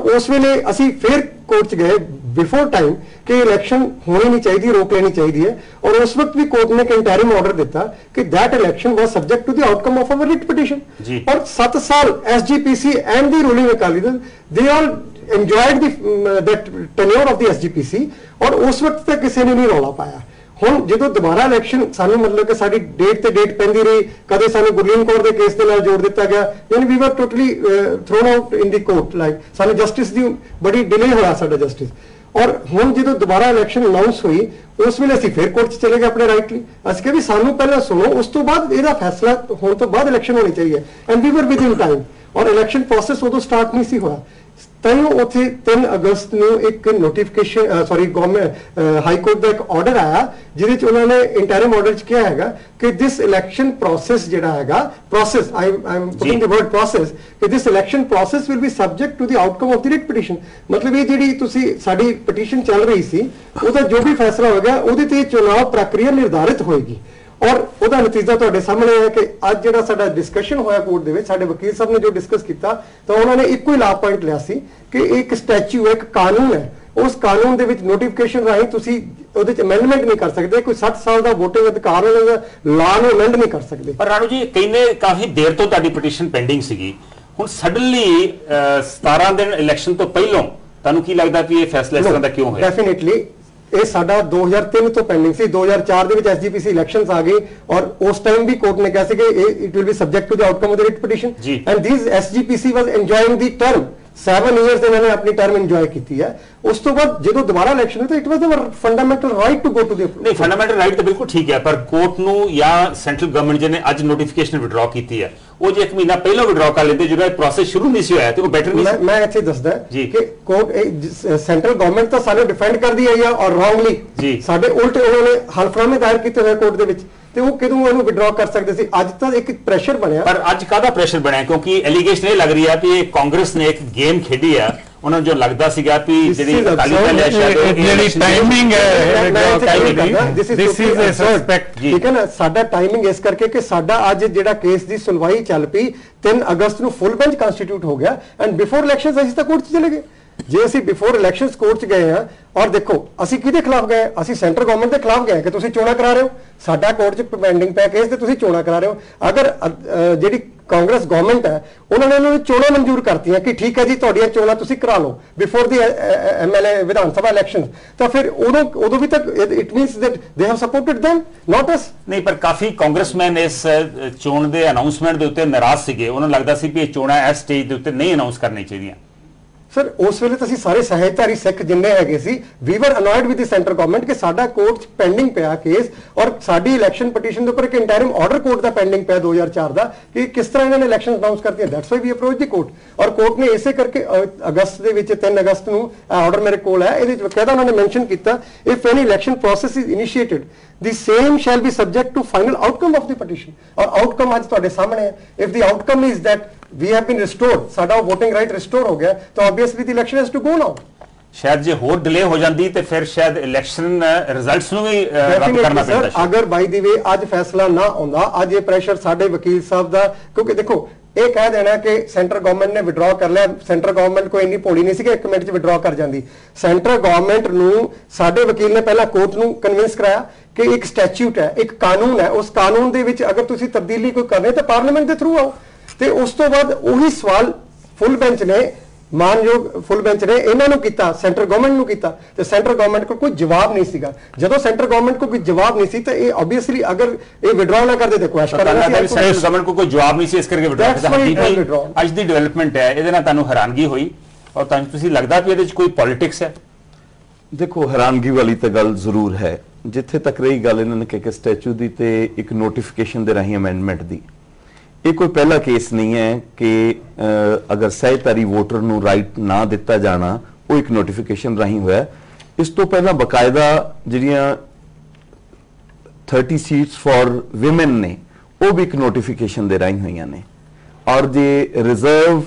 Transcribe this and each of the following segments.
उस वेले असी फिर कोर्ट च गए बिफोर टाइम कि इलैक्शन होनी नहीं चाहिए, रोक लेनी चाहिए है, और उस वक्त भी कोर्ट ने एक इंटरिम ऑर्डर दिता कि that election was subject to the outcome of our writ petition. और 7 साल SGPC and the ruling Akali Dal they all enjoyed that tenure of the SGPC, और उस वक्त तक किसी ने नहीं रौला पाया। ਹੁਣ ਜਦੋਂ ਦੁਬਾਰਾ ਇਲੈਕਸ਼ਨ ਸਾਨੂੰ ਮਤਲਬ ਕਿ ਸਾਡੀ ਡੇਟ ਤੇ ਡੇਟ ਪੈਂਦੀ ਰਹੀ, ਕਦੇ ਸਾਨੂੰ ਗੁਰਲੀਨ ਕੌਰ ਦੇ ਕੇਸ ਦੇ ਨਾਲ ਜੋੜ ਦਿੱਤਾ ਗਿਆ, ਯਾਨੀ ਵੀ ਵਰ ਟੋਟਲੀ ਥਰੋਨ ਆਊਟ ਇਨ ਦੀ ਕੋਰਟ, ਲਾਈਕ ਸਾਨੂੰ ਜਸਟਿਸ ਦੀ ਬੜੀ ਡਿਲੇ ਹੋਇਆ ਸਾਡਾ ਜਸਟਿਸ। ਔਰ ਹੁਣ ਜਦੋਂ ਦੁਬਾਰਾ ਇਲੈਕਸ਼ਨ ਅਨਾਉਂਸ ਹੋਈ ਉਸ ਵੇਲੇ ਅਸੀਂ ਫਿਰ ਕੋਰਟ 'ਚ ਚਲੇ ਗਏ ਆਪਣੇ ਰਾਈਟ ਲਈ। ਅਸੀਂ ਕਿਹਾ ਵੀ ਸਾਨੂੰ ਪਹਿਲਾਂ ਸੁਣੋ, ਉਸ ਤੋਂ ਬਾਅਦ ਇਹਦਾ ਫੈਸਲਾ ਹੋਣ ਤੋਂ ਬਾਅਦ ਇਲੈਕਸ਼ਨ ਹੋਣੀ ਚਾਹੀਦੀ ਹੈ, ਐਂਡ ਵੀ ਵਰ ਵਿਦ ਇਨ ਟਾਈਮ। ਔਰ ਇਲੈਕਸ਼ਨ ਪ੍ਰੋਸੈਸ ਉਦੋਂ ਸਟਾਰਟ ਨਹੀਂ ਸੀ ਹੋਇਆ। ਤੈਨੂੰ ਉੱਥੇ 3 ਅਗਸਤ ਨੂੰ ਇੱਕ ਨੋਟੀਫਿਕੇਸ਼ਨ ਗਵਰਨਮੈਂਟ ਹਾਈ ਕੋਰਟ ਦਾ ਇੱਕ ਆਰਡਰ ਆਇਆ ਜਿਹਦੇ 'ਚ ਉਹਨਾਂ ਨੇ ਇੰਟਰਿਮ ਆਰਡਰ 'ਚ ਕਿਹਾ ਹੈਗਾ ਕਿ ਦਿਸ ਇਲੈਕਸ਼ਨ ਪ੍ਰੋਸੈਸ ਜਿਹੜਾ ਹੈਗਾ, process I am putting the word process, ਕਿ this election process will be subject to the outcome of the writ petition. ਮਤਲਬ ਇਹ ਜਿਹੜੀ ਤੁਸੀਂ ਸਾਡੀ ਪਟੀਸ਼ਨ ਚੱਲ ਰਹੀ ਸੀ ਉਹਦਾ ਜੋ ਵੀ ਫੈਸਲਾ ਹੋਏਗਾ ਉਹਦੇ ਤੇ ਚੁਣਾਵ ਪ੍ਰਕਿਰਿਆ ਨਿਰਧਾਰਿਤ ਹੋਏਗੀ। और ਉਹਦਾ ਨਤੀਜਾ ਤੁਹਾਡੇ ਸਾਹਮਣੇ ਹੈ ਕਿ ਅੱਜ ਜਿਹੜਾ ਸਾਡਾ ਡਿਸਕਸ਼ਨ ਹੋਇਆ ਕੋਰਟ ਦੇ ਵਿੱਚ, ਸਾਡੇ ਵਕੀਲ ਸਾਹਿਬ ਨੇ ਜੋ ਡਿਸਕਸ ਕੀਤਾ ਤਾਂ ਉਹਨਾਂ ਨੇ ਇੱਕੋ ਹੀ ਲਾ ਪੁਆਇੰਟ ਲਿਆ ਸੀ ਕਿ ਇੱਕ ਸਟੈਚੂ, ਇੱਕ ਕਾਨੂੰਨ ਹੈ, ਉਸ ਕਾਨੂੰਨ ਦੇ ਵਿੱਚ ਨੋਟੀਫਿਕੇਸ਼ਨ ਰਾਹੀਂ ਤੁਸੀਂ ਉਹਦੇ ਚ ਅਮੈਂਡਮੈਂਟ ਨਹੀਂ ਕਰ ਸਕਦੇ। ਕੋਈ 60 ਸਾਲ ਦਾ ਵੋਟਿੰਗ ਅਧਿਕਾਰ ਹੋਵੇਗਾ, ਲਾ ਨੂੰ ਅਮੈਂਡ ਨਹੀਂ ਕਰ ਸਕਦੇ। ਪਰ ਰਾਣੂ ਜੀ ਕਹਿੰਦੇ ਕਾਫੀ ਦੇਰ ਤੋਂ ਤੁਹਾਡੀ ਪਟੀਸ਼ਨ ਪੈਂਡਿੰਗ ਸੀਗੀ, ਹੁਣ ਸਡਨਲੀ 17 ਦਿਨ ਇਲੈਕਸ਼ਨ ਤੋਂ ਪਹਿਲਾਂ ਤੁਹਾਨੂੰ ਕੀ ਲੱਗਦਾ ਕਿ ਇਹ ਫੈਸਲਾ ਇਸ ਤਰ੍ਹਾਂ ਦਾ ਕਿਉਂ ਹੋਇਆ? ਡੈਫੀਨਿਟਲੀ ਇਹ ਸਾਡਾ 2003 ਤੋਂ ਪੈਂਡਿੰਗ ਸੀ। 2004 ਦੇ ਵਿੱਚ ਐਸਜੀਪੀਸੀ ਇਲੈਕਸ਼ਨਸ ਆ ਗਏ ਔਰ ਉਸ ਟਾਈਮ ਵੀ ਕੋਰਟ ਨੇ ਕਿਹਾ ਸੀ ਕਿ it will be subject to the outcome of the writ petition, and this SGPC was enjoying the term 7 years ਇਹਨਾਂ ਨੇ ਆਪਣੀ ਟਰਮ ਇੰਜੋਏ ਕੀਤੀ ਹੈ। ਉਸ ਤੋਂ ਬਾਅਦ ਜਦੋਂ ਦੁਬਾਰਾ ਇਲੈਕਸ਼ਨ ਹੋਈ ਤਾਂ it was there fundamental right to go to ਦੀ ਨਹੀਂ, ਫੰਡਾਮੈਂਟਲ ਰਾਈਟ ਤਾਂ ਬਿਲਕੁਲ ਠੀਕ ਹੈ, ਪਰ ਕੋਰਟ ਨੂੰ ਜਾਂ ਸੈਂਟਰਲ ਗਵਰਨਮੈਂਟ ਜਿਹਨੇ ਅੱਜ ਨੋਟੀਫਿਕੇਸ਼ਨ ਵਿਡਰਾ ਕੀਤੀ ਹੈ ਉਹ ਜੇ 1 ਮਹੀਨਾ ਪਹਿਲਾਂ ਵਿਡਰਾ ਕਰ ਲੈਂਦੇ ਜਦੋਂ ਇਹ ਪ੍ਰੋਸੈਸ ਸ਼ੁਰੂ ਨਹੀਂ ਸੀ ਹੋਇਆ ਤੇ ਉਹ ਬੈਟਰ ਨਹੀਂ ਸੀ। ਮੈਂ ਇੱਥੇ ਦੱਸਦਾ ਕਿ ਕੋਰਟ ਸੈਂਟਰਲ ਗਵਰਨਮੈਂਟ ਤਾਂ ਸਾਨੂੰ ਡਿਫੈਂਡ ਕਰਦੀ ਆਈ ਆ ਔਰ ਰੋਂਗਲੀ ਸਾਡੇ ਉਲਟ ਉਹਨਾਂ ਨੇ ਹਲਫਨਾਮੇ ਦਾਇਰ ਕੀਤੇ ਹੋਏ ਕੋਰਟ ਦੇ ਵਿੱਚ, ਤੇ ਉਹ ਕਿਦੋਂ ਇਹਨੂੰ ਵਿਡਰਾ ਕਰ ਸਕਦੇ ਸੀ। ਅੱਜ ਤਾਂ ਇੱਕ ਪ੍ਰੈਸ਼ਰ ਬਣਿਆ। ਪਰ ਅੱਜ ਕਾਹਦਾ ਪ੍ਰੈਸ਼ਰ ਬਣਿਆ? ਕਿਉਂਕਿ ਐਲੀਗੇਸ਼ਨ ਇਹ ਲੱਗ ਰਹੀ ਹੈ ਕਿ ਕਾਂਗਰਸ ਨੇ ਇੱਕ ਗੇਮ ਖੇਡੀ ਆ, ਉਹਨਾਂ ਨੂੰ ਜੋ ਲੱਗਦਾ ਸੀਗਾ ਕਿ ਜਿਹੜੀ ਅਕਾਲੀ ਦਲ ਹੈ ਸ਼ਾਇਦ ਜਿਹੜੀ ਟਾਈਮਿੰਗ ਹੈ, ਦਿਸ ਇਜ਼ ਅ ਸਸਪੈਕਟ, ਠੀਕ ਹੈ ਨਾ। ਸਾਡਾ ਟਾਈਮਿੰਗ ਇਸ ਕਰਕੇ ਕਿ ਸਾਡਾ ਅੱਜ ਜਿਹੜਾ ਕੇਸ ਦੀ ਸੁਣਵਾਈ ਚੱਲ ਪਈ 3 ਅਗਸਤ ਨੂੰ ਫੁੱਲ ਬੈਂਚ ਕੰਸਟੀਟਿਊਟ ਹੋ ਗਿਆ, ਐਂਡ ਬਿਫੋਰ ਇਲੈਕਸ਼ਨਸ ਅਸੀਂ ਤਾਂ ਕੋਰਟ 'ਚ ਚਲੇ ਗਏ। ਜੇ ਅਸੀਂ ਬਿਫੋਰ ਇਲੈਕਸ਼ਨਸ ਕੋਰਟ 'ਚ ਗਏ ਹਾਂ, ਔਰ ਦੇਖੋ ਅਸੀਂ ਕਿਹਦੇ ਖਿਲਾਫ ਗਏ? ਅਸੀਂ ਸੈਂਟਰਲ ਗਵਰਨਮੈਂਟ ਦੇ ਖਿਲਾਫ ਗਏ ਕਿ ਤੁਸੀਂ ਚੋਣਾਂ ਕਰਾ ਰਹੇ ਹੋ, ਸਾਡਾ ਕੋਰਟ 'ਚ ਪੈਂਡਿੰਗ ਪਿਆ ਕੇਸ ਤੇ ਤੁਸੀਂ ਚੋਣਾਂ ਕਰਾ ਰਹੇ ਹੋ। ਅਗਰ ਜਿਹੜੀ ਕਾਂਗਰਸ ਗਵਰਨਮੈਂਟ ਹੈ ਉਹਨਾਂ ਨੇ ਇਹਨਾਂ ਨੂੰ ਚੋਣਾਂ ਮਨਜ਼ੂਰ ਕਰਤੀਆਂ ਕਿ ਠੀਕ ਹੈ ਜੀ ਤੁਹਾਡੀਆਂ ਚੋਣਾਂ ਤੁਸੀਂ ਕਰਾ ਲਓ ਬਿਫੋਰ ਦੀ ਐਮਐਲਏ ਵਿਧਾਨ ਸਭਾ ਇਲੈਕਸ਼ਨ, ਤਾਂ ਫਿਰ ਉਦੋਂ ਵੀ ਤੱਕ it means that they have supported them not us। ਨਹੀਂ, ਪਰ ਕਾਫੀ ਕਾਂਗਰਸਮੈਨ ਇਸ ਚੋਣ ਦੇ ਅਨਾਉਂਸਮੈਂਟ ਦੇ ਉੱਤੇ ਨਾਰਾਜ਼ ਸੀਗੇ, ਉਹਨਾਂ ਨੂੰ ਲੱਗਦਾ ਸੀ ਕਿ ਇਹ ਚੋਣਾਂ ਇਸ ਸਟੇਜ ਦੇ ਉੱਤੇ ਨਹੀਂ ਅਨਾਉਂਸ ਕਰਨੀ ਚਾਹੀਦੀਆਂ। ਸਰ ਉਸ ਵੇਲੇ ਤਾਂ ਅਸੀਂ ਸਾਰੇ ਸਹਿਜਧਾਰੀ ਸਿੱਖ ਜਿੰਨੇ ਹੈਗੇ ਸੀ, ਵੀ ਵਰ ਅਨੋਇਡ ਵਿਦ ਦੀ ਸੈਂਟਰਲ ਗਵਰਨਮੈਂਟ ਕਿ ਸਾਡਾ ਕੋਰਟ 'ਚ ਪੈਂਡਿੰਗ ਪਿਆ ਕੇਸ, ਔਰ ਸਾਡੀ ਇਲੈਕਸ਼ਨ ਪਟੀਸ਼ਨ ਦੇ ਉੱਪਰ ਇੱਕ ਇੰਟਰਿਮ ਆਰਡਰ ਕੋਰਟ ਦਾ ਪੈਂਡਿੰਗ ਪਿਆ 2004 ਦਾ ਕਿ ਕਿਸ ਤਰ੍ਹਾਂ ਇਹਨਾਂ ਨੇ ਇਲੈਕਸ਼ਨ ਅਨਾਉਂਸ ਕਰਤੀਆਂ। That's why we approach the court, ਔਰ ਕੋਰਟ ਨੇ ਇਸੇ ਕਰਕੇ ਅਗਸਤ ਦੇ ਵਿੱਚ 3 ਅਗਸਤ ਨੂੰ ਆਰਡਰ ਮੇਰੇ ਕੋਲ ਹੈ, ਇਹਦੇ ਵਿੱਚ ਬਕਾਇਦਾ ਉਹਨਾਂ ਨੇ ਮੈਂਸ਼ਨ ਕੀਤਾ if any election process is initiated the same shall be subject to final outcome of the petition, और outcome आज ਤੁਹਾਡੇ ਸਾਹਮਣੇ ਹੈ। if the outcome is that we have been restored, ਸਾਡਾ voting right restore ਹੋ ਗਿਆ, ਤਾਂ obviously the election has to go now। ਸ਼ਾਇਦ ਜੇ ਹੋਰ ਡਿਲੇ ਹੋ ਜਾਂਦੀ ਤੇ ਫਿਰ ਸ਼ਾਇਦ ਇਲੈਕਸ਼ਨ ਰਿਜ਼ਲਟਸ ਨੂੰ ਵੀ ਰੱਦ ਕਰਨਾ ਪੈਂਦਾ। ਅਗਰ ਬਾਈ ਦੀ ਵੇ ਅੱਜ ਫੈਸਲਾ ਨਾ ਆਉਂਦਾ, ਅੱਜ ਇਹ ਪ੍ਰੈਸ਼ਰ ਸਾਡੇ ਵਕੀਲ ਸਾਹਿਬ ਦਾ, ਕਿਉਂਕਿ ਦੇਖੋ ਇਹ ਕਹਿ ਦੇਣਾ ਕਿ ਸੈਂਟਰ ਗਵਰਨਮੈਂਟ ਨੇ ਵਿਡਰਾ ਕਰ ਲਿਆ, ਸੈਂਟਰ ਗਵਰਨਮੈਂਟ ਕੋਈ ਇੰਨੀ ਭੋਲੀ ਨਹੀਂ ਸੀ ਕਿ 1 ਮਿੰਟ 'ਚ ਵਿਡਰਾ ਕਰ ਜਾਂਦੀ। ਸੈਂਟਰ ਗਵਰਨਮੈਂਟ ਨੂੰ ਸਾਡੇ ਵਕੀਲ ਨੇ ਪਹਿਲਾਂ ਕੋਰਟ ਨੂੰ ਕਨਵਿੰਸ ਕਰਾਇਆ ਕਿ ਇੱਕ ਸਟੈਚੂਟ ਹੈ, ਇੱਕ ਕਾਨੂੰਨ ਹੈ, ਉਸ ਕਾਨੂੰਨ ਦੇ ਵਿੱਚ ਅਗਰ ਤੁਸੀਂ ਤਬਦੀਲੀ ਕੋਈ ਕਰਨੀ ਤਾਂ ਪਾਰਲੀਮੈਂਟ ਦੇ ਥਰੂ ਆਓ। ਤੇ ਉਸ ਤੋਂ ਬਾਅਦ ਉਹੀ ਸਵਾਲ ਫੁੱਲ ਬੈਂਚ ਨੇ, ਮਾਨਯੋਗ ਫੁੱਲ ਬੈਂਚ ਨੇ ਇਹਨਾਂ ਨੂੰ ਕੀਤਾ, ਸੈਂਟਰ ਗਵਰਨਮੈਂਟ ਨੂੰ ਕੀਤਾ, ਤੇ ਸੈਂਟਰ ਗਵਰਨਮੈਂਟ ਕੋਲ ਕੋਈ ਜਵਾਬ ਨਹੀਂ ਸੀਗਾ। ਜਦੋਂ ਸੈਂਟਰ ਗਵਰਨਮੈਂਟ ਕੋਲ ਕੋਈ ਜਵਾਬ ਨਹੀਂ ਸੀ ਤਾਂ ਇਹ ਆਬਵੀਅਸਲੀ ਅਗਰ ਇਹ ਵਿਡਰਾ ਨਾ ਕਰਦੇ ਤਾਂ ਕੁਐਸਚਨ ਕਰਨਾ ਸੀ। ਸੈਂਟਰ ਗਵਰਨਮੈਂਟ ਕੋਲ ਕੋਈ ਜਵਾਬ ਨਹੀਂ ਸੀ, ਇਸ ਕਰਕੇ ਵਿਡਰਾ ਕੀਤਾ। ਅੱਜ ਦੀ ਡਿਵੈਲਪਮੈਂਟ ਹੈ, ਇਹਦੇ ਨਾਲ ਤੁਹਾਨੂੰ ਹੈਰਾਨਗੀ ਹੋਈ ਔਰ ਤੁਹਾਨੂੰ ਤੁਸੀਂ ਲੱਗਦਾ ਵੀ ਇਹਦੇ 'ਚ ਕੋਈ ਪੋਲਿਟਿਕਸ ਹੈ? ਦੇਖੋ, ਹੈਰਾਨਗੀ ਵਾਲੀ ਤਾਂ ਗੱਲ ਜ਼ਰੂਰ ਹੈ। ਜਿੱਥੇ ਤੱਕ ਰਹੀ ਗੱਲ ਇਹਨਾਂ ਨੇ ਕਿ ਸਟੈਚੂ ਦੀ ਤੇ ਇੱਕ ਨੋਟੀਫਿਕੇਸ਼ਨ ਦੇ ਰਾਹੀਂ ਅਮੈਂਡਮੈਂਟ ਦੀ, ਇਹ ਕੋਈ ਪਹਿਲਾ ਕੇਸ ਨਹੀਂ ਹੈ ਕਿ ਅਗਰ ਸਹਿਤਾਰੀ ਵੋਟਰ ਨੂੰ ਰਾਈਟ ਨਾ ਦਿੱਤਾ ਜਾਣਾ ਉਹ ਇੱਕ ਨੋਟੀਫਿਕੇਸ਼ਨ ਰਾਹੀਂ ਹੋਇਆ। ਇਸ ਤੋਂ ਪਹਿਲਾਂ ਬਕਾਇਦਾ ਜਿਹੜੀਆਂ 30 ਸੀਟਸ ਫॉर ਵਿਮਨ ਨੇ ਉਹ ਵੀ ਇੱਕ ਨੋਟੀਫਿਕੇਸ਼ਨ ਦੇ ਰਾਹੀਂ ਹੋਈਆਂ ਨੇ, ਔਰ ਜੇ ਰਿਜ਼ਰਵ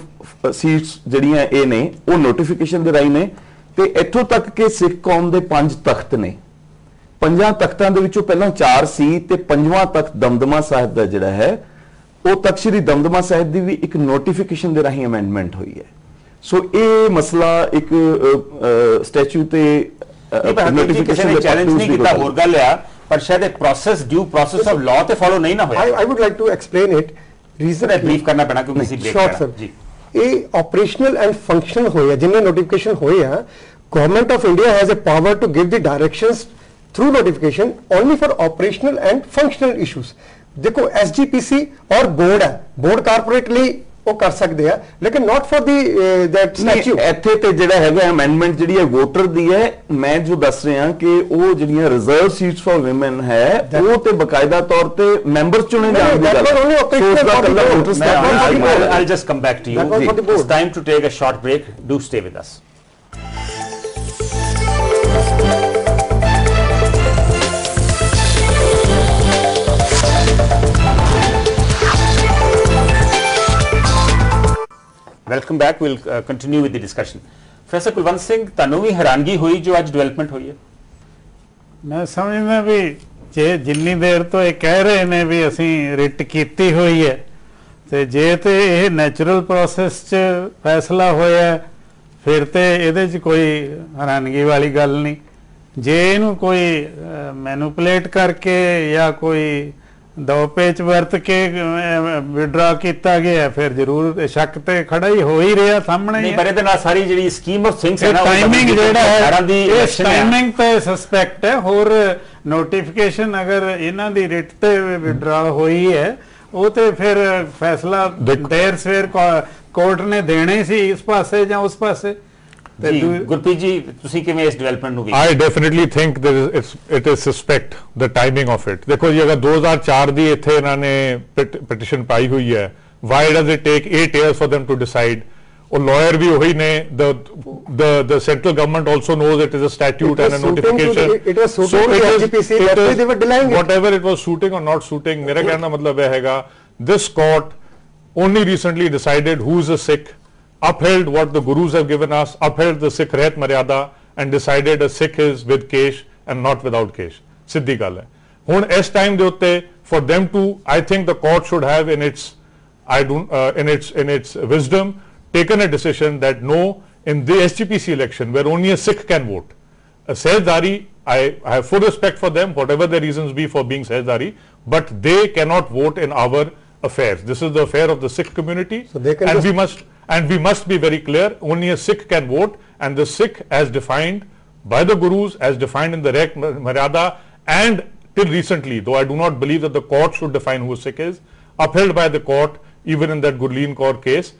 ਸੀਟਸ ਜਿਹੜੀਆਂ ਇਹ ਨੇ ਉਹ ਨੋਟੀਫਿਕੇਸ਼ਨ ਦੇ ਰਾਹੀਂ ਨੇ। ਤੇ ਇੱਥੋਂ ਤੱਕ ਕਿ ਸਿੱਖ ਕੌਮ ਦੇ 5 ਤਖਤ ਨੇ, 5 ਤਖਤਾਂ ਦੇ ਵਿੱਚੋਂ ਪਹਿਲਾਂ 4 ਸੀ ਤੇ 5ਵਾਂ ਤਖਤ ਦਮਦਮਾ ਸਾਹਿਬ ਦਾ ਜਿਹੜਾ ਹੈ ਉਹ ਤਖਤ ਸ੍ਰੀ ਦਮਦਮਾ ਸਾਹਿਬ ਦੀ ਵੀ ਇੱਕ ਨੋਟੀਫਿਕੇਸ਼ਨ ਦੇ ਰਾਹੀਂ ਅਮੈਂਡਮੈਂਟ ਹੋਈ ਹੈ। ਸੋ ਇਹ ਮਸਲਾ ਇੱਕ ਸਟੈਚੂ ਤੇ ਕਿਸੇ ਨੇ ਚੈਲੰਜ ਨਹੀਂ ਕੀਤਾ, ਹੋਰ ਗੱਲ ਆ, ਪਰ ਸ਼ਾਇਦ ਇਹ process due process of law ਤੇ ਫਾਲੋ ਨਹੀਂ ਨਾ ਹੋਇਆ। I would like to explain it. Reason brief करना पैना क्योंकि किसी ब्रेक शॉर्ट सर जी ये ऑपरेशनल एंड फंक्शनल होया जिन्हें नोटिफिकेशन होया government of India has a power to give the directions through notification only for operational and functional issues. देखो एसजीपीसी और बोर्ड है, बोर्ड कारपोरेटली वो कर सकते हैं लेकिन not for the that statute. ਇੱਥੇ ਤੇ ਜਿਹੜਾ ਹੈਗਾ ਅਮੈਂਡਮੈਂਟ ਜਿਹੜੀ ਹੈ ਵੋਟਰ ਦੀ ਹੈ, ਮੈਂ ਜੋ ਦੱਸ ਰਿਹਾ ਕਿ ਉਹ ਜਿਹੜੀਆਂ ਰਿਜ਼ਰਵ ਸੀਟਸ ਫॉर ਔਮਨ ਹੈ ਉਹ ਤੇ ਬਕਾਇਦਾ ਤੌਰ ਤੇ ਮੈਂਬਰਸ ਚੁਣੇ ਜਾਣ ਦੀ ਗੱਲ ਹੈ। I'll just come back to you. It's time to take a short break. Do stay with us. Welcome back. Will continue with the discussion. Professor Kulwant Singh, ਤੁਹਾਨੂੰ ਵੀ ਹੈਰਾਨਗੀ ਹੋਈ ਜੋ ਅੱਜ ਡਿਵੈਲਪਮੈਂਟ ਹੋਈ ਹੈ? ਮੈਂ ਸਮਝਦਾ ਵੀ ਜੇ ਜਿੰਨੀ ਦੇਰ ਤੋਂ ਇਹ ਕਹਿ ਰਹੇ ਨੇ ਵੀ ਅਸੀਂ ਰਿਟ ਕੀਤੀ ਹੋਈ ਹੈ ਤੇ ਜੇ ਤੇ ਇਹ ਨੈਚੁਰਲ ਪ੍ਰੋਸੈਸ 'ਚ ਫੈਸਲਾ ਹੋਇਆ ਫਿਰ ਤੇ ਇਹਦੇ 'ਚ ਕੋਈ ਹੈਰਾਨਗੀ ਵਾਲੀ ਗੱਲ ਨਹੀਂ। ਜੇ ਇਹਨੂੰ ਕੋਈ ਮੈਨੂਪੂਲੇਟ ਕਰਕੇ ਜਾਂ ਕੋਈ ਦੋ ਪੇਚ ਵਰਤ ਕੇ ਵਿਡਰਾ ਕੀਤਾ ਗਿਆ ਫਿਰ ਜ਼ਰੂਰ ਸ਼ੱਕ ਤੇ ਖੜਾ ਹੀ ਹੋ ਹੀ ਰਿਹਾ ਸਾਹਮਣੇ। ਨਹੀਂ ਪਰ ਇਹਦੇ ਨਾਲ ਸਾਰੀ ਜਿਹੜੀ ਸਕੀਮ ਆਫ ਥਿੰਗਸ ਹੈ ਨਾ ਟਾਈਮਿੰਗ ਜਿਹੜਾ ਹੈ ਇਹ ਟਾਈਮਿੰਗ ਤੇ ਸਸਪੈਕਟ ਹੈ। ਹੋਰ ਨੋਟੀਫਿਕੇਸ਼ਨ ਅਗਰ ਇਹਨਾਂ ਦੀ ਰਿਟ ਤੇ ਵਿਡਰਾ ਹੋਈ ਹੈ ਉਹ ਤੇ ਫਿਰ ਫੈਸਲਾ ਦੇਰ ਸਵੇਰ ਕੋਰਟ ਨੇ ਦੇਣੇ ਸੀ ਇਸ ਪਾਸੇ ਜਾਂ ਉਸ ਪਾਸੇ। ਗੁਰਪ੍ਰੀਤ ਜੀ ਤੁਸੀਂ ਕਿਵੇਂ ਇਸ ਡਿਵੈਲਪਮੈਂਟ ਨੂੰ ਵੇਖਦੇ? I definitely think that it is suspect the timing of it. देखो जी अगर 2004 ਦੀ ਇੱਥੇ ਇਹਨਾਂ ਨੇ ਪਟੀਸ਼ਨ ਪਾਈ ਹੋਈ ਹੈ, why does it take 8 years for them to decide? ਉਹ lawyer ਵੀ ਉਹੀ ਨੇ, the central government also knows it is a statute and a notification. It was suiting to SGPC, that's why they were delaying it. Whatever it was suiting or not suiting, मेरा कहने का मतलब यह हैगा this court only recently decided who is a Sikh, upheld what the gurus have given us, upheld the Sikh Rahat Maryada and decided a Sikh is with Kesh and not without Kesh. ਸਿੱਧੀ ਗੱਲ ਹੈ। ਹੁਣ ਇਸ time ਦੇ ਉੱਤੇ for them to, I think the court should have in its wisdom taken a decision that no, in the SGPC election where only a Sikh can vote, a Sahijdari, I have full respect for them whatever their reasons be for being Sahijdari, but they cannot vote in our affairs. This is the affair of the Sikh community, so they can and we must be very clear, only a Sikh can vote, and the Sikh as defined by the gurus, as defined in the Rahat Maryada, and till recently, though I do not believe that the court should define who a Sikh is, upheld by the court even in that Gurleen Kaur case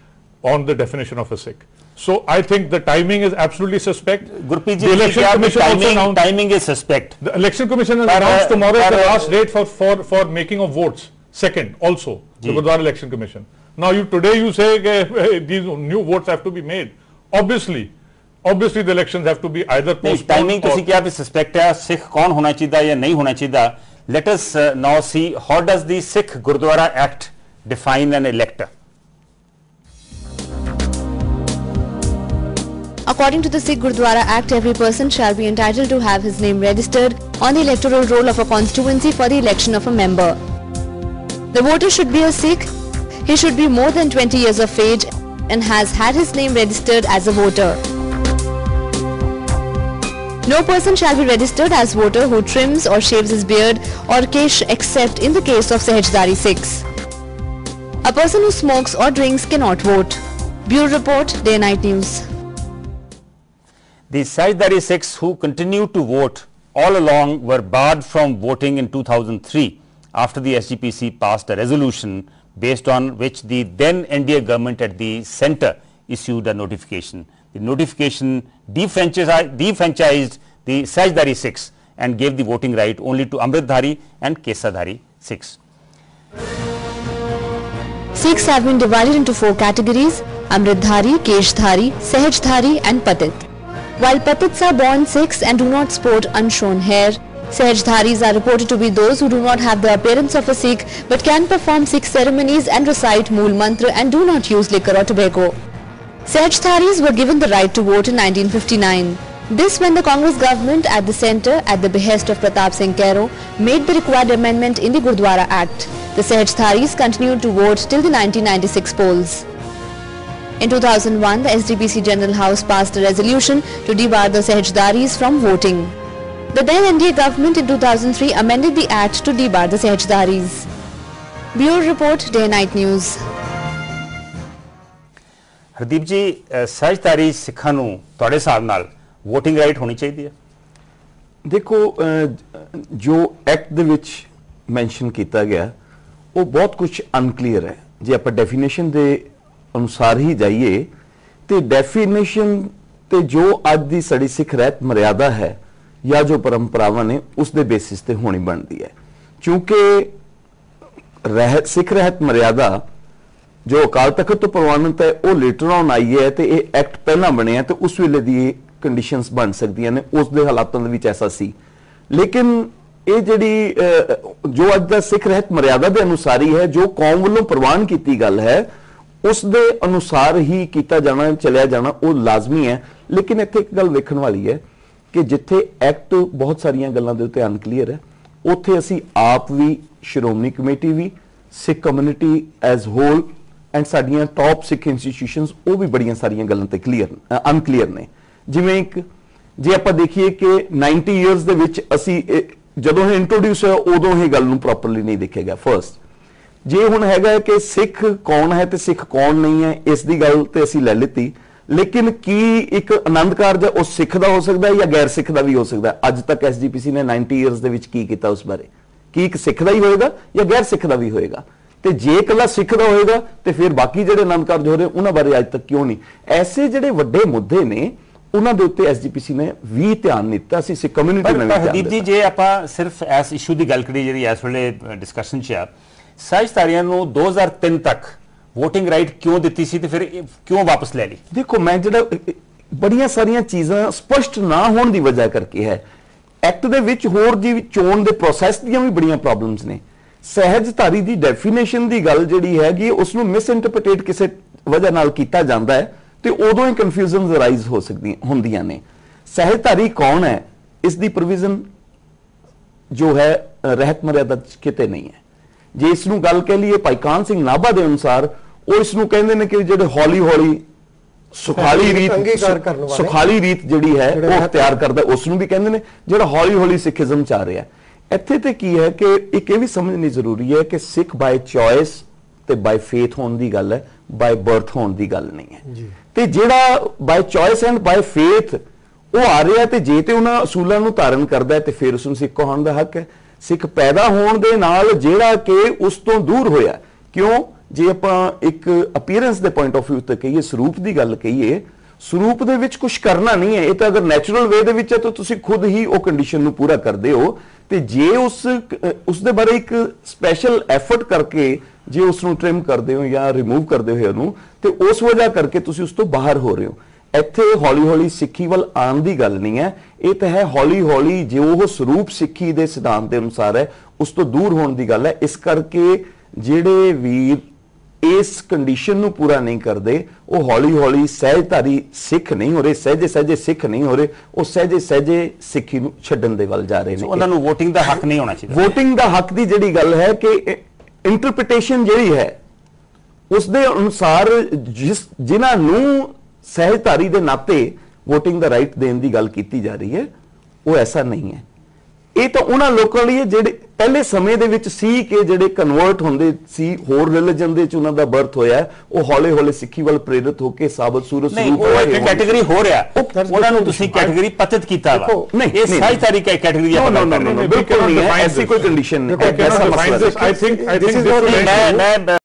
on the definition of a Sikh. So I think the timing is absolutely suspect. Gurpreet ji, the election commission also announced timing is suspect. The election commission has announced tomorrow is the last date for making of votes. Second, also the Gurdwara Election Commission. Now today you say these new votes have to be made. Obviously the elections have to be either postponed. Timing to see kya bhi suspect hai, Sikh kaun hona chahiye ya nahi hona chahiye. Let us now see how does the Sikh Gurdwara Act define an elector. According to the Sikh Gurdwara Act, every person shall be entitled to have his name registered on the electoral roll of a constituency for the election of a member. The voter should be a Sikh. He should be more than 20 years of age and has had his name registered as a voter. No person shall be registered as voter who trims or shaves his beard or kesh except in the case of Sahijdari Sikhs. A person who smokes or drinks cannot vote. Bureau Report, Day Night News. The Sahijdari Sikhs who continued to vote all along were barred from voting in 2003 after the SGPC passed a resolution based on which the then NDA government at the centre issued a notification. The notification defranchised the Sahijdari Sikhs and gave the voting right only to Amritdhari and Kesadhari Sikhs. Sikhs have been divided into 4 categories: Amritdhari, Keshdhari, Sahijdhari and Patit. While Patits are born Sikhs and do not sport unshorn hair, Sahijdharis are reported to be those who do not have the appearance of a Sikh but can perform Sikh ceremonies and recite Mool Mantra and do not use liquor or tobacco. Sahijdharis were given the right to vote in 1959. This when the Congress government at the centre, at the behest of Pratap Singh Kairo, made the required amendment in the Gurdwara Act. The Sahijdharis continued to vote till the 1996 polls. In 2001, the SGPC General House passed a resolution to debar the Sehjdaris from voting. The then NDA government in 2003 amended the act to debar the Sehjdaris. Bureau Report, Day Night News. Hardeep ਜੀ, ਸਹਿਜਧਾਰੀ ਸਿੱਖਾਂ ਨੂੰ ਤੁਹਾਡੇ ਹਿਸਾਬ ਨਾਲ voting right ਹੋਣੀ ਚਾਹੀਦੀ ਹੈ? ਦੇਖੋ, ਜੋ ਐਕਟ ਦੇ ਵਿੱਚ ਮੈਂਸ਼ਨ ਕੀਤਾ ਗਿਆ ਉਹ ਬਹੁਤ ਕੁਝ ਅਨਕਲੀਅਰ ਹੈ। ਜੇ ਆਪਾਂ ਡੈਫੀਨੇਸ਼ਨ ਦੇ ਅਨੁਸਾਰ ਹੀ ਜਾਈਏ ਤੇ ਡੈਫੀਨੇਸ਼ਨ ਤੇ ਜੋ ਅੱਜ ਦੀ ਸਾਡੀ ਸਿੱਖ ਰਹਿਤ ਮਰਿਆਦਾ ਹੈ ਜਾਂ ਜੋ ਪਰੰਪਰਾਵਾਂ ਨੇ ਉਸ ਦੇ ਬੇਸਿਸ ਤੇ ਹੋਣੀ ਬਣਦੀ ਹੈ। ਕਿਉਂਕਿ ਸਿੱਖ ਰਹਿਤ ਮਰਿਆਦਾ ਜੋ ਅਕਾਲ ਤਖਤ ਤੋਂ ਪ੍ਰਵਾਨਿਤ ਹੈ ਉਹ ਲੇਟਰ ਔਨ ਆਈ ਹੈ ਤੇ ਇਹ ਐਕਟ ਪਹਿਲਾਂ ਬਣਿਆ ਤੇ ਉਸ ਵੇਲੇ ਦੀ ਕੰਡੀਸ਼ਨਸ ਬਣ ਸਕਦੀਆਂ ਨੇ, ਉਸ ਦੇ ਹਾਲਾਤਾਂ ਦੇ ਵਿੱਚ ਐਸਾ ਸੀ। ਲੇਕਿਨ ਇਹ ਜਿਹੜੀ ਜੋ ਅੱਜ ਦਾ ਸਿੱਖ ਰਹਿਤ ਮਰਿਆਦਾ ਦੇ ਅਨੁਸਾਰ ਹੀ ਹੈ, ਜੋ ਕੌਮ ਵੱਲੋਂ ਪ੍ਰਵਾਨ ਕੀਤੀ ਗੱਲ ਹੈ ਉਸ ਦੇ ਅਨੁਸਾਰ ਹੀ ਕੀਤਾ ਜਾਣਾ, ਚੱਲਿਆ ਜਾਣਾ ਉਹ ਲਾਜ਼ਮੀ ਹੈ। ਲੇਕਿਨ ਇੱਥੇ ਇੱਕ ਗੱਲ ਵੇਖਣ ਵਾਲੀ ਹੈ ਕਿ ਜਿੱਥੇ ਐਕਟ ਬਹੁਤ ਸਾਰੀਆਂ ਗੱਲਾਂ ਦੇ ਉੱਤੇ ਅਨਕਲੀਅਰ ਹੈ, ਉੱਥੇ ਅਸੀਂ ਆਪ ਵੀ, ਸ਼੍ਰੋਮਣੀ ਕਮੇਟੀ ਵੀ, Sikh community as whole and ਸਾਡੀਆਂ ਟੌਪ ਸਿੱਖ ਇੰਸਟੀਟਿਊਸ਼ਨਸ ਉਹ ਵੀ ਬੜੀਆਂ ਸਾਰੀਆਂ ਗੱਲਾਂ ਤੇ ਅਨਕਲੀਅਰ ਨੇ। ਜਿਵੇਂ ਜੇ ਆਪਾਂ ਦੇਖੀਏ ਕਿ 90 ਇਅਰਸ ਦੇ ਵਿੱਚ ਅਸੀਂ ਜਦੋਂ ਇਹ ਇੰਟਰੋਡਿਊਸ ਹੋਇਆ ਉਦੋਂ ਇਹ ਗੱਲ ਨੂੰ ਪ੍ਰੋਪਰਲੀ ਨਹੀਂ ਦੇਖਿਆ ਗਿਆ। ਫਰਸਟ, ਜੇ ਹੁਣ ਹੈਗਾ ਕਿ ਸਿੱਖ ਕੌਣ ਹੈ ਤੇ ਸਿੱਖ ਕੌਣ ਨਹੀਂ ਹੈ, ਇਸ ਦੀ ਗੱਲ ਤੇ ਅਸੀਂ ਲੈ ਲਿੱਤੀ, ਲੇਕਿਨ ਕੀ ਇੱਕ ਆਨੰਦ ਕਾਰਜ ਉਹ ਸਿੱਖ ਦਾ ਹੋ ਸਕਦਾ ਹੈ ਜਾਂ ਗੈਰ ਸਿੱਖ ਦਾ ਵੀ ਹੋ ਸਕਦਾ ਹੈ? ਅੱਜ ਤੱਕ ਐਸਜੀਪੀਸੀ ਨੇ 90 ਇਅਰਸ ਦੇ ਵਿੱਚ ਕੀ ਕੀਤਾ ਉਸ ਬਾਰੇ? ਕੀ ਇੱਕ ਸਿੱਖ ਦਾ ਹੀ ਹੋਏਗਾ ਜਾਂ ਗੈਰ ਸਿੱਖ ਦਾ ਵੀ ਹੋਏਗਾ? ਤੇ ਜੇ ਇਕੱਲਾ ਸਿੱਖ ਦਾ ਹੋਏਗਾ ਤੇ ਫਿਰ ਬਾਕੀ ਜਿਹੜੇ ਆਨੰਦ ਕਾਰਜ ਹੋ ਰਹੇ ਉਹਨਾਂ ਬਾਰੇ ਅੱਜ ਤੱਕ ਕਿਉਂ ਨਹੀਂ? ਐਸੇ ਜਿਹੜੇ ਵੱਡੇ ਮੁੱਦੇ ਨੇ ਉਹਨਾਂ ਦੇ ਉੱਤੇ ਐਸਜੀਪੀਸੀ ਨੇ ਵੀ ਧਿਆਨ ਨਹੀਂ ਦਿੱਤਾ, ਅਸੀਂ ਸਿੱਖ ਕਮਿਊਨਿਟੀ ਨੇ ਵੀ ਧਿਆਨ ਦਿੱਤਾ। ਹਰਦੀਪ ਜੀ, ਜੇ ਆਪਾਂ ਸਿਰਫ ਇਸ ਇਸ਼ੂ ਦੀ ਗੱਲ ਕਰੀ ਜਿਹੜੀ ਇਸ ਵੇਲੇ ਡਿਸਕਸ਼ਨ 'ਚ ਆ, ਸਹਿਜਧਾਰੀਆਂ ਨੂੰ 2003 ਤੱਕ ਵੋਟਿੰਗ ਰਾਈਟ ਕਿਉਂ ਦਿੱਤੀ ਸੀ ਤੇ ਫਿਰ ਕਿਉਂ ਵਾਪਸ ਲੈ ਲਈ? ਦੇਖੋ, ਮੈਂ ਜਿਹੜਾ ਬੜੀਆਂ ਸਾਰੀਆਂ ਚੀਜ਼ਾਂ ਸਪਸ਼ਟ ਨਾ ਹੋਣ ਦੀ ਵਜ੍ਹਾ ਕਰਕੇ ਹੈ। ਐਕਟ ਦੇ ਵਿੱਚ ਹੋਰ ਜੀ ਚੋਣ ਦੇ ਪ੍ਰੋਸੈਸ ਦੀਆਂ ਵੀ ਬੜੀਆਂ ਪ੍ਰੋਬਲਮਸ ਨੇ। ਸਹਿਜਧਾਰੀ ਦੀ ਡੈਫੀਨੇਸ਼ਨ ਦੀ ਗੱਲ ਜਿਹੜੀ ਹੈਗੀ ਉਸ ਨੂੰ ਮਿਸ ਇੰਟਰਪ੍ਰੀਟੇਟ ਕਿਸੇ ਵਜ੍ਹਾ ਨਾਲ ਕੀਤਾ ਜਾਂਦਾ ਹੈ ਤੇ ਉਦੋਂ ਹੀ ਕਨਫਿਊਜ਼ਨਸ ਅਰਾਈਜ਼ ਹੋ ਸਕਦੀਆਂ ਹੁੰਦੀਆਂ ਨੇ। ਸਹਿਜਧਾਰੀ ਕੌਣ ਹੈ ਇਸ ਦੀ ਪ੍ਰੋਵੀਜ਼ਨ ਜੋ ਹੈ ਰਹਿਤ ਮਰਿਆਦਾ ਕਿਤੇ ਨਹੀਂ ਹੈ। ਜੇ ਇਸ ਨੂੰ ਗੱਲ ਕਹਿ ਲਈਏ ਭਾਈ ਕਾਹਨ ਸਿੰਘ ਨਾਭਾ ਦੇ ਅਨੁਸਾਰ, ਉਹ ਇਸ ਨੂੰ ਕਹਿੰਦੇ ਨੇ ਕਿ ਜਿਹੜੇ ਹੌਲੀ ਹੌਲੀ ਸੁਖਾਲੀ ਰੀਤ ਜਿਹੜੀ ਹੈ ਉਹ ਤਿਆਰ ਕਰਦਾ, ਉਸ ਨੂੰ ਵੀ ਕਹਿੰਦੇ ਨੇ ਜਿਹੜਾ ਹੌਲੀ ਹੌਲੀ ਸਿੱਖੀਜ਼ਮ ਚ ਆ ਰਿਹਾ। ਇੱਥੇ ਤੇ ਕੀ ਹੈ ਕਿ ਇੱਕ ਇਹ ਵੀ ਸਮਝਣੀ ਜ਼ਰੂਰੀ ਹੈ ਕਿ ਸਿੱਖ ਬਾਈ ਚੋਇਸ ਤੇ ਬਾਈ ਫੇਥ ਹੋਣ ਦੀ ਗੱਲ ਹੈ, ਬਾਈ ਬਰਥ ਹੋਣ ਦੀ ਗੱਲ ਨਹੀਂ ਹੈ। ਤੇ ਜਿਹੜਾ ਬਾਈ ਚੋਇਸ ਐਂਡ ਬਾਈ ਫੇਥ ਉਹ ਆ ਰਿਹਾ ਤੇ ਜੇ ਤੇ ਉਹਨਾਂ ਅਸੂਲਾਂ ਨੂੰ ਧਾਰਨ ਕਰਦਾ ਹੈ ਤੇ ਫਿਰ ਉਸ ਨੂੰ ਸਿੱਖ ਹੋਣ ਦਾ ਹੱਕ ਹੈ। ਸਿੱਖ ਪੈਦਾ ਹੋਣ ਦੇ ਨਾਲ ਜਿਹੜਾ ਕਿ ਉਸ ਤੋਂ ਦੂਰ ਹੋਇਆ, ਕਿਉਂ? ਜੇ ਆਪਾਂ ਇੱਕ ਅਪੀਅਰੈਂਸ ਦੇ ਪੁਆਇੰਟ ਆਫ View ਤੇ ਕਹੀਏ, ਸਰੂਪ ਦੀ ਗੱਲ ਕਹੀਏ, ਸਰੂਪ ਦੇ ਵਿੱਚ ਕੁਝ ਕਰਨਾ ਨਹੀਂ ਹੈ। ਇਹ ਤਾਂ ਅਗਰ ਨੈਚੁਰਲ ਵੇ ਦੇ ਵਿੱਚ ਹੈ ਤਾਂ ਤੁਸੀਂ ਖੁਦ ਹੀ ਉਹ ਕੰਡੀਸ਼ਨ ਨੂੰ ਪੂਰਾ ਕਰਦੇ ਹੋ। ਤੇ ਜੇ ਉਸ ਦੇ ਬਾਰੇ ਇੱਕ ਸਪੈਸ਼ਲ ਐਫਰਟ ਕਰਕੇ ਜੇ ਉਸ ਨੂੰ ਟ੍ਰਿਮ ਕਰਦੇ ਹੋ ਜਾਂ ਰਿਮੂਵ ਕਰਦੇ ਹੋ ਉਹਨੂੰ, ਤੇ ਉਸ ਵਜ੍ਹਾ ਕਰਕੇ ਤੁਸੀਂ ਉਸ ਤੋਂ ਬਾਹਰ ਹੋ ਰਹੇ ਹੋ। ਇੱਥੇ ਹੌਲੀ ਹੌਲੀ ਸਿੱਖੀ ਵੱਲ ਆਉਣ ਦੀ ਗੱਲ ਨਹੀਂ ਹੈ, ਇਹ ਤਾਂ ਹੈ ਹੌਲੀ ਹੌਲੀ ਜੋ ਉਹ ਸਰੂਪ ਸਿੱਖੀ ਦੇ ਸਿਧਾਂਤ ਦੇ ਅਨੁਸਾਰ ਹੈ ਉਸ ਤੋਂ ਦੂਰ ਹੋਣ ਦੀ ਗੱਲ ਹੈ। ਇਸ ਕਰਕੇ ਜਿਹੜੇ ਵੀਰ ਇਸ ਕੰਡੀਸ਼ਨ ਨੂੰ ਪੂਰਾ ਨਹੀਂ ਕਰਦੇ ਉਹ ਹੌਲੀ ਹੌਲੀ ਸਹਿਜਧਾਰੀ ਸਿੱਖ ਨਹੀਂ ਹੋ ਰਹੇ, ਸਹਿਜੇ ਸਹਿਜੇ ਸਿੱਖ ਨਹੀਂ ਹੋ ਰਹੇ, ਉਹ ਸਹਿਜੇ ਸਹਿਜੇ ਸਿੱਖੀ ਨੂੰ ਛੱਡਣ ਦੇ ਵੱਲ ਜਾ ਰਹੇ ਨੇ। ਉਹਨਾਂ ਨੂੰ ਵੋਟਿੰਗ ਦਾ ਹੱਕ ਨਹੀਂ ਹੋਣਾ ਚਾਹੀਦਾ। ਵੋਟਿੰਗ ਦਾ ਹੱਕ ਦੀ ਜਿਹੜੀ ਗੱਲ ਹੈ ਕਿ ਇੰਟਰਪ੍ਰੀਟੇਸ਼ਨ ਜਿਹੜੀ ਹੈ ਉਸ ਦੇ ਅਨੁਸਾਰ ਜਿਨ੍ਹਾਂ ਨੂੰ ਸਹਿਜਧਾਰੀ ਦੇ ਨਾਤੇ ਵੋਟਿੰਗ ਦਾ ਰਾਈਟ ਦੇਣ ਦੀ ਗੱਲ ਕੀਤੀ ਜਾ ਰਹੀ ਹੈ ਉਹ ਐਸਾ ਨਹੀਂ ਹੈ। ਇਹ ਤਾਂ ਉਹਨਾਂ ਲੋਕਾਂ ਲਈ ਜਿਹੜੇ ਪਹਿਲੇ ਸਮੇਂ ਦੇ ਵਿੱਚ ਸੀ ਕਿ ਜਿਹੜੇ ਕਨਵਰਟ ਹੁੰਦੇ ਸੀ ਹੋਰ ਰਿਲੀਜਨ ਦੇ ਵਿੱਚ ਉਹਨਾਂ ਦਾ ਬਰਥ ਹੋਇਆ, ਉਹ ਹੌਲੇ ਹੌਲੇ ਸਿੱਖੀ ਵੱਲ ਪ੍ਰੇਰਿਤ ਹੋ ਕੇ ਸਾਬਤ ਸੂਰਤ ਸਰੂਪ ਉਹ ਇੱਕ ਕੈਟਾਗਰੀ ਹੋ ਰਿਹਾ, ਉਹਨਾਂ ਨੂੰ ਤੁਸੀਂ ਕੈਟਾਗਰੀ ਪਤਿਤ ਕੀਤਾ ਵਾ। ਨਹੀਂ, ਇਹ ਸਹਿਜਧਾਰੀ ਕੈਟਾਗਰੀ ਦੀ ਆਪਾਂ ਗੱਲ ਕਰ ਰਹੇ ਹਾਂ, ਬਿਲਕੁਲ ਨਹੀਂ ਹੈ, ਐਸੀ ਕੋਈ ਕੰਡੀਸ਼ਨ ਨਹੀਂ। I think ਮੈਂ